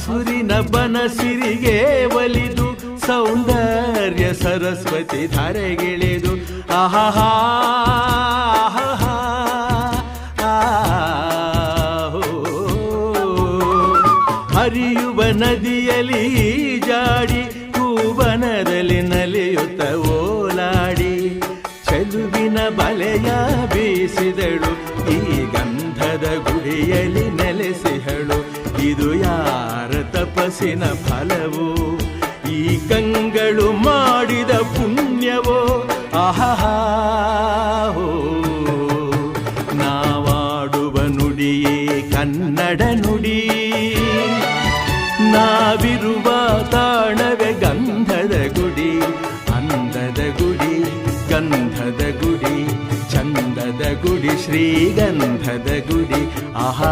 ಹಸುರಿನ ಬನಸಿರಿಗೆ ಒಲಿದು ಸೌಂದರ್ಯ ಸರಸ್ವತಿ ಧಾರೆಗಿಳಿದು ಆಹಾ ಹರಿಯುವ ನದಿಯಲ್ಲಿ ಜಾಡಿ ಹೂವನದಲ್ಲಿ ನಲಿಯುತ್ತ ಓಲಾಡಿ ಚೆಲುವಿನ ಬಲೆಯ ಬೀಸಿದಳು ಈ ಗಂಧದ ಗುಡಿಯಲ್ಲಿ ನೆಲೆಸಿಹಳು ಇದು ಯಾರ ತಪಸ್ಸಿನ ಫಲವೋ ಈ ಕಂಗಳು ಮಾಡಿದ ಪುಣ್ಯವೋ ಆಹಾ ನಾವಾಡುವ ನುಡಿಯೇ ಕನ್ನಡ ನುಡಿ ನಾವಿರುವ ತಾಣವೇ ಗಂಧದ ಗುಡಿ ಅಂದದ ಗುಡಿ ಗಂಧದ ಗುಡಿ ಚಂದದ ಗುಡಿ ಶ್ರೀಗಂಧದ ಗುಡಿ ಆಹಾ